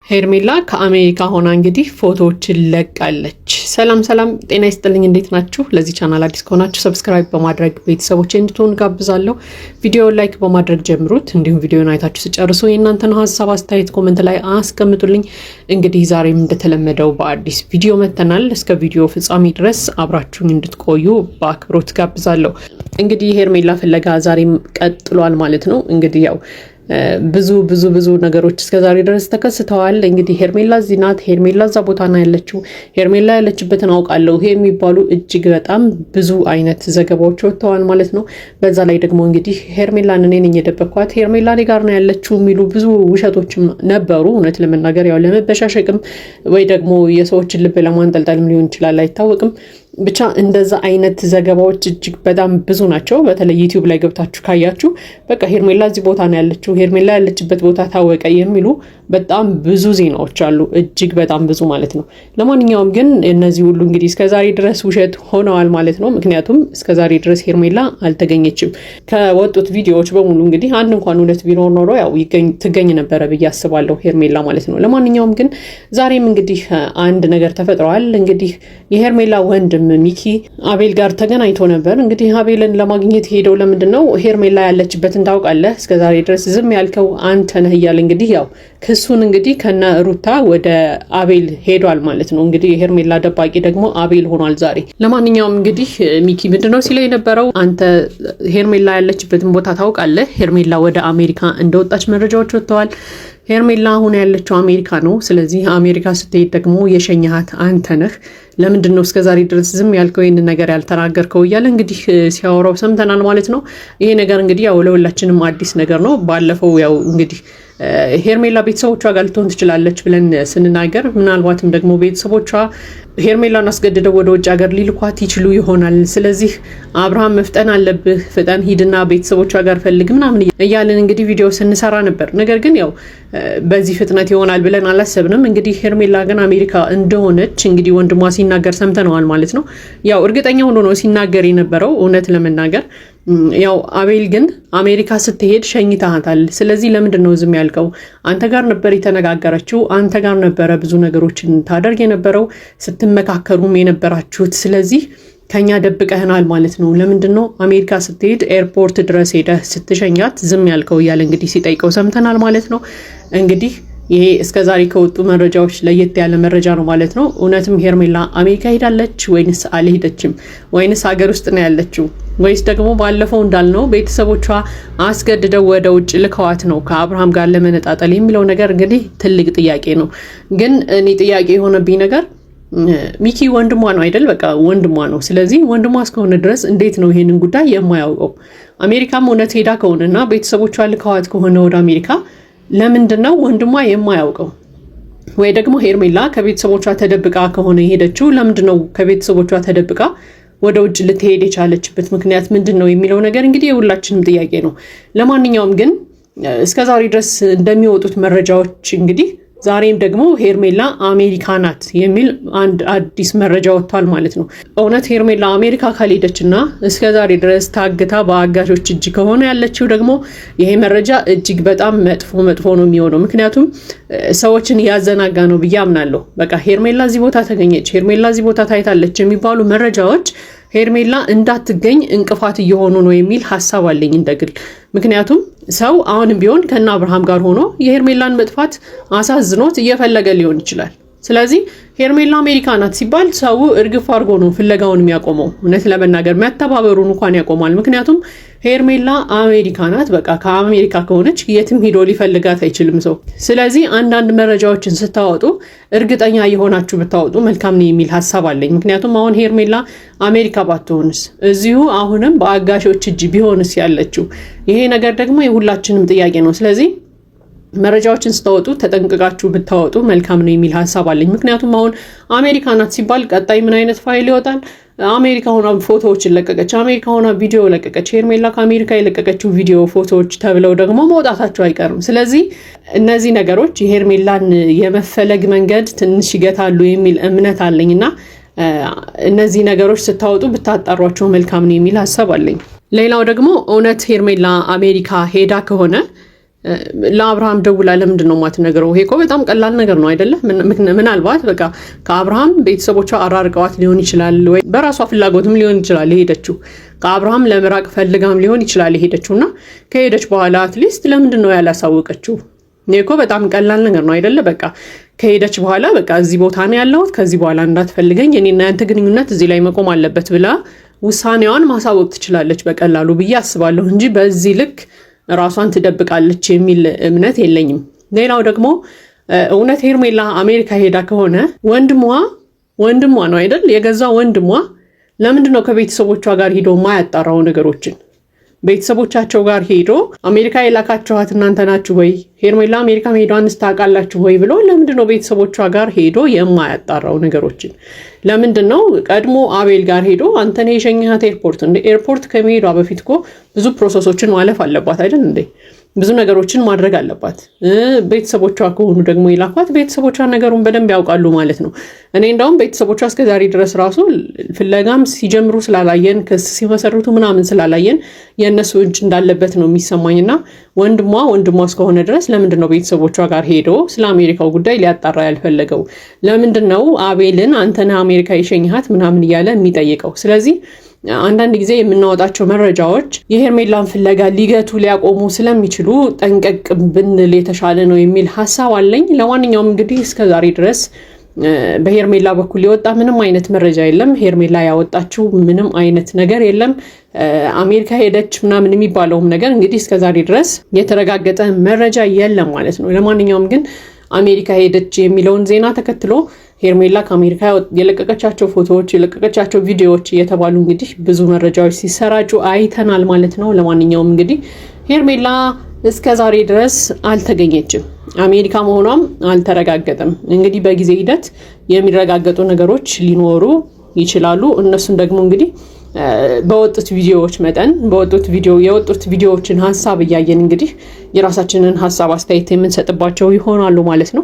ሄርሜላ ከአሜሪካ ሆና እንግዲህ ፎቶዎችን ለቃለች። ሰላም ጤና ይስጥልኝ፣ እንዴት ናችሁ? ለዚህ ቻናል አዲስ ከሆናችሁ ሰብስክራይብ በማድረግ ቤተሰቦቼ እንድትሆኑ ጋብዛለሁ። ቪዲዮውን ላይክ በማድረግ ጀምሩት። እንዲሁም ቪዲዮውን አይታችሁ ሲጨርሱ የእናንተን ሀሳብ አስተያየት ኮሜንት ላይ አስቀምጡልኝ። እንግዲህ ዛሬም እንደተለመደው በአዲስ ቪዲዮ መተናል። እስከ ቪዲዮ ፍጻሜ ድረስ አብራችሁኝ እንድትቆዩ በአክብሮት ጋብዛለሁ። እንግዲህ ሄርሜላ ፍለጋ ዛሬም ቀጥሏል ማለት ነው። እንግዲህ ያው ብዙ ነገሮች እስከዛሬ ድረስ ተከስተዋል። እንግዲህ ሄርሜላ እዚህ ናት፣ ሄርሜላ እዛ ቦታ ነው ያለችው፣ ሄርሜላ ያለችበትን አውቃለሁ የሚባሉ እጅግ በጣም ብዙ አይነት ዘገባዎች ወጥተዋል ማለት ነው። በዛ ላይ ደግሞ እንግዲህ ሄርሜላን እኔ ነኝ የደበኳት፣ ሄርሜላ እኔ ጋር ነው ያለችው የሚሉ ብዙ ውሸቶችም ነበሩ። እውነት ለመናገር ያው ለመበሻሸቅም ወይ ደግሞ የሰዎችን ልብ ለማንጠልጠልም ሊሆን ይችላል፣ አይታወቅም። ብቻ እንደዛ አይነት ዘገባዎች እጅግ በጣም ብዙ ናቸው። በተለይ ዩቲዩብ ላይ ገብታችሁ ካያችሁ በቃ ሄርሜላ እዚህ ቦታ ነው ያለችው፣ ሄርሜላ ያለችበት ቦታ ታወቀ የሚሉ በጣም ብዙ ዜናዎች አሉ፣ እጅግ በጣም ብዙ ማለት ነው። ለማንኛውም ግን እነዚህ ሁሉ እንግዲህ እስከዛሬ ድረስ ውሸት ሆነዋል ማለት ነው። ምክንያቱም እስከዛሬ ድረስ ሄርሜላ አልተገኘችም። ከወጡት ቪዲዮዎች በሙሉ እንግዲህ አንድ እንኳን እውነት ቢኖር ኖሮ ያው ትገኝ ነበረ ብዬ አስባለሁ ሄርሜላ ማለት ነው። ለማንኛውም ግን ዛሬም እንግዲህ አንድ ነገር ተፈጥረዋል። እንግዲህ የሄርሜላ ወንድም ሚኪ አቤል ጋር ተገናኝቶ ነበር። እንግዲህ አቤልን ለማግኘት ሄደው ለምንድን ነው ሄርሜላ ያለችበትን ታውቃለህ፣ እስከዛሬ ድረስ ዝም ያልከው አንተ ነህ እያለ እንግዲህ ያው ክሱን እንግዲህ ከነ ሩታ ወደ አቤል ሄዷል ማለት ነው። እንግዲህ የሄርሜላ ደባቂ ደግሞ አቤል ሆኗል ዛሬ። ለማንኛውም እንግዲህ ሚኪ ምንድነው ሲለው የነበረው፣ አንተ ሄርሜላ ያለችበትን ቦታ ታውቃለህ፣ ሄርሜላ ወደ አሜሪካ እንደወጣች መረጃዎች ወጥተዋል። ሄርሜላ አሁን ያለችው አሜሪካ ነው። ስለዚህ አሜሪካ ስትሄድ ደግሞ የሸኛሃት አንተ ነህ። ለምንድን ነው እስከዛሬ ድረስ ዝም ያልከው ይህንን ነገር ያልተናገርከው እያለ እንግዲህ ሲያወራው ሰምተናል ማለት ነው። ይሄ ነገር እንግዲህ ያው ለሁላችንም አዲስ ነገር ነው። ባለፈው ያው እንግዲህ ሄርሜላ ቤተሰቦቿ ጋር ልትሆን ትችላለች ብለን ስንናገር ምናልባትም ደግሞ ቤተሰቦቿ ሄርሜላን አስገድደው ወደ ውጭ ሀገር ሊልኳት ይችሉ ይሆናል። ስለዚህ አብርሃም መፍጠን አለብህ፣ ፍጠን ሂድና ቤተሰቦቿ ጋር ፈልግ ምናምን እያለን እንግዲህ ቪዲዮ ስንሰራ ነበር። ነገር ግን ያው በዚህ ፍጥነት ይሆናል ብለን አላሰብንም። እንግዲህ ሄርሜላ ግን አሜሪካ እንደሆነች እንግዲህ ወንድሟ ሲናገር ሰምተነዋል ማለት ነው። ያው እርግጠኛ ሆኖ ነው ሲናገር የነበረው እውነት ለመናገር ያው አቤል ግን አሜሪካ ስትሄድ ሸኝታታል። ስለዚህ ለምንድን ነው ዝም ያልከው? አንተ ጋር ነበር የተነጋገረችው፣ አንተ ጋር ነበረ ብዙ ነገሮችን ታደርግ የነበረው፣ ስትመካከሩም የነበራችሁት። ስለዚህ ከኛ ደብቀህናል ማለት ነው። ለምንድን ነው አሜሪካ ስትሄድ ኤርፖርት ድረስ ሄደህ ስትሸኛት ዝም ያልከው? እያለ እንግዲህ ሲጠይቀው ሰምተናል ማለት ነው። እንግዲህ ይሄ እስከዛሬ ከወጡ መረጃዎች ለየት ያለ መረጃ ነው ማለት ነው። እውነትም ሄርሜላ አሜሪካ ሄዳለች ወይንስ አልሄደችም? ወይንስ ሀገር ውስጥ ነው ያለችው? ወይስ ደግሞ ባለፈው እንዳልነው ቤተሰቦቿ አስገድደው ወደ ውጭ ልከዋት ነው ከአብርሃም ጋር ለመነጣጠል የሚለው ነገር እንግዲህ ትልቅ ጥያቄ ነው። ግን እኔ ጥያቄ የሆነብኝ ነገር ሚኪ ወንድሟ ነው አይደል? በቃ ወንድሟ ነው። ስለዚህ ወንድሟ እስከሆነ ድረስ እንዴት ነው ይሄንን ጉዳይ የማያውቀው? አሜሪካም እውነት ሄዳ ከሆነና ቤተሰቦቿ ልከዋት ከሆነ ወደ አሜሪካ ለምንድን ነው ወንድሟ የማያውቀው? ወይ ደግሞ ሄርሜላ ከቤተሰቦቿ ተደብቃ ከሆነ የሄደችው ለምንድን ነው ከቤተሰቦቿ ተደብቃ ወደ ውጭ ልትሄድ የቻለችበት ምክንያት ምንድን ነው የሚለው ነገር እንግዲህ የሁላችንም ጥያቄ ነው። ለማንኛውም ግን እስከዛሬ ድረስ እንደሚወጡት መረጃዎች እንግዲህ ዛሬም ደግሞ ሄርሜላ አሜሪካ ናት የሚል አንድ አዲስ መረጃ ወጥቷል ማለት ነው። እውነት ሄርሜላ አሜሪካ ካልሄደችና እስከዛሬ ድረስ ታግታ በአጋቾች እጅ ከሆነ ያለችው ደግሞ ይሄ መረጃ እጅግ በጣም መጥፎ ነው የሚሆነው። ምክንያቱም ሰዎችን ያዘናጋ ነው ብዬ አምናለሁ። በቃ ሄርሜላ እዚህ ቦታ ተገኘች፣ ሄርሜላ እዚህ ቦታ ታይታለች የሚባሉ መረጃዎች ሄርሜላ እንዳትገኝ እንቅፋት እየሆኑ ነው የሚል ሀሳብ አለኝ እንደግል። ምክንያቱም ሰው አሁንም ቢሆን ከነ አብርሃም ጋር ሆኖ የሄርሜላን መጥፋት አሳዝኖት እየፈለገ ሊሆን ይችላል። ስለዚህ ሄርሜላ አሜሪካ ናት ሲባል ሰው እርግፍ አድርጎ ነው ፍለጋውን የሚያቆመው። እውነት ለመናገር መተባበሩን እንኳን ያቆማል። ምክንያቱም ሄርሜላ አሜሪካ ናት። በቃ ከአሜሪካ ከሆነች የትም ሂዶ ሊፈልጋት አይችልም ሰው። ስለዚህ አንዳንድ መረጃዎችን ስታወጡ እርግጠኛ የሆናችሁ ብታወጡ መልካም ነው የሚል ሀሳብ አለኝ። ምክንያቱም አሁን ሄርሜላ አሜሪካ ባትሆንስ፣ እዚሁ አሁንም በአጋሾች እጅ ቢሆንስ ያለችው? ይሄ ነገር ደግሞ የሁላችንም ጥያቄ ነው። ስለዚህ መረጃዎችን ስታወጡ ተጠንቅቃችሁ ብታወጡ መልካም ነው የሚል ሀሳብ አለኝ። ምክንያቱም አሁን አሜሪካ ናት ሲባል ቀጣይ ምን አይነት ፋይል ይወጣል? አሜሪካ ሆና ፎቶዎችን ለቀቀች፣ አሜሪካ ሆና ቪዲዮ ለቀቀች፣ ሄርሜላ ከአሜሪካ የለቀቀችው ቪዲዮ ፎቶዎች ተብለው ደግሞ መውጣታቸው አይቀርም። ስለዚህ እነዚህ ነገሮች የሄርሜላን የመፈለግ መንገድ ትንሽ ይገታሉ የሚል እምነት አለኝና እነዚህ ነገሮች ስታወጡ ብታጣሯቸው መልካም ነው የሚል ሀሳብ አለኝ። ሌላው ደግሞ እውነት ሄርሜላ አሜሪካ ሄዳ ከሆነ ለአብርሃም ደውላ ለምንድን ነው የማትነግረው? ይሄ እኮ በጣም ቀላል ነገር ነው አይደለ? ምናልባት በቃ ከአብርሃም ቤተሰቦቿ አራርቀዋት ሊሆን ይችላል፣ ወይ በራሷ ፍላጎትም ሊሆን ይችላል የሄደችው። ከአብርሃም ለመራቅ ፈልጋም ሊሆን ይችላል የሄደችው እና ከሄደች በኋላ አትሊስት ለምንድን ነው ያላሳወቀችው? ይሄ እኮ በጣም ቀላል ነገር ነው አይደለ? በቃ ከሄደች በኋላ በቃ እዚህ ቦታ ነው ያለሁት፣ ከዚህ በኋላ እንዳትፈልገኝ፣ እኔና ያንተ ግንኙነት እዚህ ላይ መቆም አለበት ብላ ውሳኔዋን ማሳወቅ ትችላለች በቀላሉ ብዬ አስባለሁ እንጂ በዚህ ልክ ራሷን ትደብቃለች የሚል እምነት የለኝም። ሌላው ደግሞ እውነት ሄርሜላ አሜሪካ ሄዳ ከሆነ ወንድሟ ነው አይደል? የገዛ ወንድሟ ለምንድን ነው ከቤተሰቦቿ ጋር ሄዶ ማያጣራው ነገሮችን? ቤተሰቦቻቸው ጋር ሄዶ አሜሪካ የላካችኋት እናንተ ናችሁ ወይ? ሄርሜላ አሜሪካ መሄዷን ታውቃላችሁ ወይ ብሎ ለምንድን ነው ቤተሰቦቿ ጋር ሄዶ የማያጣራው ነገሮችን? ለምንድን ነው ቀድሞ አቤል ጋር ሄዶ አንተን የሸኘሃት ኤርፖርት ከመሄዷ በፊት እኮ ብዙ ፕሮሰሶችን ማለፍ አለባት አይደል እንዴ? ብዙ ነገሮችን ማድረግ አለባት። ቤተሰቦቿ ከሆኑ ደግሞ የላኳት ቤተሰቦቿ ነገሩን በደንብ ያውቃሉ ማለት ነው። እኔ እንደውም ቤተሰቦቿ እስከዛሬ ድረስ ራሱ ፍለጋም ሲጀምሩ ስላላየን፣ ክስ ሲመሰርቱ ምናምን ስላላየን የእነሱ እጅ እንዳለበት ነው የሚሰማኝና ወንድሟ እስከሆነ ድረስ ለምንድን ነው ቤተሰቦቿ ጋር ሄዶ ስለ አሜሪካው ጉዳይ ሊያጣራ ያልፈለገው? ለምንድን ነው አቤልን አንተነህ አሜሪካ የሸኝሃት ምናምን እያለ የሚጠይቀው? ስለዚህ አንዳንድ ጊዜ የምናወጣቸው መረጃዎች የሄርሜላን ፍለጋ ሊገቱ ሊያቆሙ ስለሚችሉ ጠንቀቅ ብንል የተሻለ ነው የሚል ሀሳብ አለኝ። ለማንኛውም እንግዲህ እስከዛሬ ድረስ በሄርሜላ በኩል የወጣ ምንም አይነት መረጃ የለም። ሄርሜላ ያወጣችው ምንም አይነት ነገር የለም። አሜሪካ ሄደች ምናምን የሚባለውም ነገር እንግዲህ እስከዛሬ ድረስ የተረጋገጠ መረጃ የለም ማለት ነው። ለማንኛውም ግን አሜሪካ ሄደች የሚለውን ዜና ተከትሎ ሄርሜላ ከአሜሪካ የለቀቀቻቸው ፎቶዎች፣ የለቀቀቻቸው ቪዲዮዎች እየተባሉ እንግዲህ ብዙ መረጃዎች ሲሰራጩ አይተናል ማለት ነው። ለማንኛውም እንግዲህ ሄርሜላ እስከ ዛሬ ድረስ አልተገኘችም። አሜሪካ መሆኗም አልተረጋገጠም። እንግዲህ በጊዜ ሂደት የሚረጋገጡ ነገሮች ሊኖሩ ይችላሉ። እነሱን ደግሞ እንግዲህ በወጡት ቪዲዮዎች መጠን የወጡት ቪዲዮዎችን ሀሳብ እያየን እንግዲህ የራሳችንን ሀሳብ አስተያየት የምንሰጥባቸው ይሆናሉ ማለት ነው።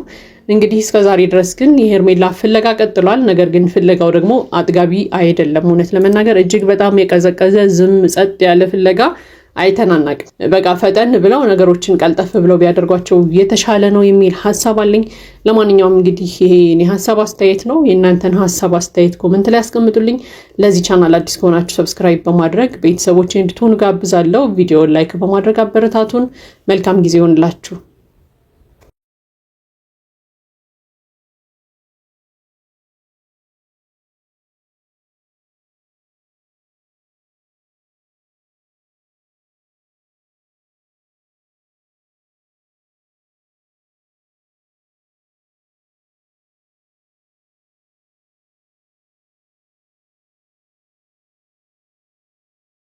እንግዲህ እስከዛሬ ድረስ ግን የሄርሜላ ፍለጋ ቀጥሏል። ነገር ግን ፍለጋው ደግሞ አጥጋቢ አይደለም። እውነት ለመናገር እጅግ በጣም የቀዘቀዘ ዝም ጸጥ ያለ ፍለጋ አይተናናቅም። በቃ ፈጠን ብለው ነገሮችን ቀልጠፍ ብለው ቢያደርጓቸው የተሻለ ነው የሚል ሀሳብ አለኝ። ለማንኛውም እንግዲህ ይሄ የኔ ሀሳብ አስተያየት ነው። የእናንተን ሀሳብ አስተያየት ኮመንት ላይ ያስቀምጡልኝ። ለዚህ ቻናል አዲስ ከሆናችሁ ሰብስክራይብ በማድረግ ቤተሰቦች እንድትሆኑ ጋብዛለሁ። ቪዲዮ ላይክ በማድረግ አበረታቱን። መልካም ጊዜ ይሆንላችሁ።